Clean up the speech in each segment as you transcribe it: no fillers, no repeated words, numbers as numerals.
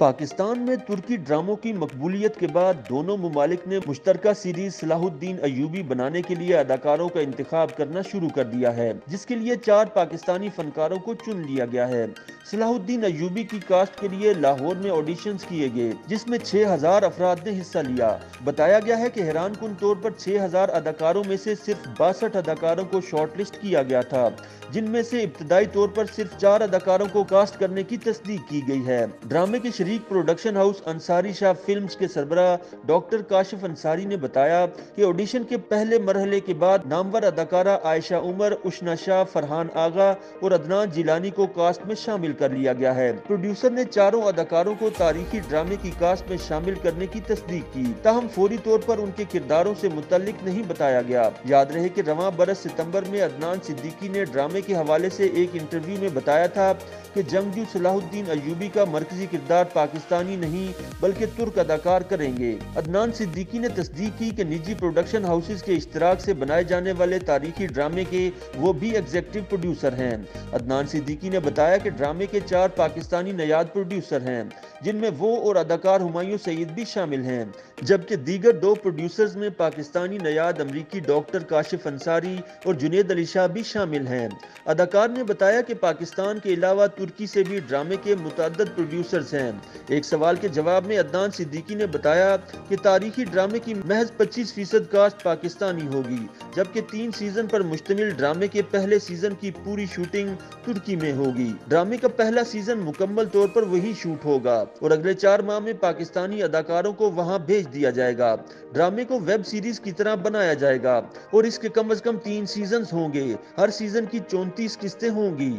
पाकिस्तान में तुर्की ड्रामों की मकबूलियत के बाद दोनों मुमालिक ने मुश्तरका सीरीज सलाहुद्दीन अय्यूबी बनाने के लिए अदाकारों का इंतखाब करना शुरू कर दिया है, जिसके लिए 4 पाकिस्तानी फनकारों को चुन लिया गया है। सलाहुद्दीन अय्यूबी की कास्ट के लिए लाहौर में ऑडिशंस किए गए, जिसमें 6000 अफराद ने हिस्सा लिया। बताया गया है कि हैरानकुन तौर पर 6000 अदाकारों में से सिर्फ 62 अदाकारों को शॉर्टलिस्ट किया गया था, जिनमें से इब्तदाई तौर पर सिर्फ 4 अदाकारों को कास्ट करने की तस्दीक की गई है। ड्रामे के शरीक production house Ansari Shah films के सरबराह डॉक्टर काशिफ अंसारी ने बताया कि ऑडिशन के पहले मरहले के बाद नामवर अदाकारा आयशा उमर, उशना शाह, फरहान आगा और अदनान जिलानी को कास्ट में शामिल कर लिया गया है। प्रोड्यूसर ने चारों अदाकारों को तारीखी ड्रामे की कास्ट में शामिल करने की तस्दीक की, ताहम फौरी तौर पर उनके किरदारों से मुतल्लिक नहीं बताया गया। याद रहे कि रवां बरस सितंबर में अदनान सिद्दीकी ने ड्रामे के हवाले से एक इंटरव्यू में बताया था कि जंगजू सलाहुद्दीन अय्यूबी का मरकजी किरदार पाकिस्तानी नहीं बल्कि तुर्क अदाकार करेंगे। अदनान सिद्दीकी ने तस्दीक की कि निजी प्रोडक्शन हाउसेस के इश्तराक से बनाए जाने वाले तारीखी ड्रामे के वो भी एग्जीक्यूटिव प्रोड्यूसर हैं। अदनान सिद्दीकी ने बताया कि ड्रामे के 4 पाकिस्तानी नयाद प्रोड्यूसर हैं, जिनमें वो और अदाकार हुमायूं सईद भी शामिल हैं, जबकि दीगर 2 प्रोड्यूसर्स में पाकिस्तानी नयाद अमरीकी डॉक्टर काशिफ अंसारी और जुनेद अली शाह भी शामिल हैं। अदाकार ने बताया कि पाकिस्तान के अलावा तुर्की से भी ड्रामे के मुतअद्दिद प्रोड्यूसर्स हैं। एक सवाल के जवाब में अदनान सिद्दीकी ने बताया कि तारीखी ड्रामे की महज 25% कास्ट पाकिस्तानी होगी, जबकि 3 सीजन पर मुश्तमिल ड्रामे के पहले सीजन की पूरी शूटिंग तुर्की में होगी। ड्रामे का पहला सीजन मुकम्मल तौर पर वही शूट होगा और अगले 4 माह में पाकिस्तानी अदाकारों को वहां भेज दिया जाएगा। ड्रामे को वेब सीरीज की तरह बनाया जाएगा और इसके कम से कम 3 सीजन होंगे। हर सीजन की 34 किस्तें होंगी।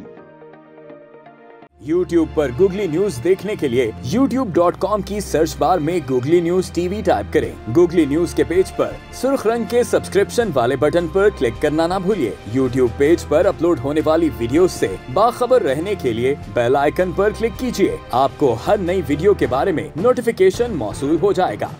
YouTube पर गूगली न्यूज देखने के लिए youtube.com की सर्च बार में गूगली न्यूज टीवी टाइप करें। गूगली न्यूज के पेज पर सुर्ख रंग के सब्सक्रिप्शन वाले बटन पर क्लिक करना ना भूलिए। YouTube पेज पर अपलोड होने वाली वीडियोस से बाखबर रहने के लिए बेल आइकन पर क्लिक कीजिए। आपको हर नई वीडियो के बारे में नोटिफिकेशन मौसूल हो जाएगा।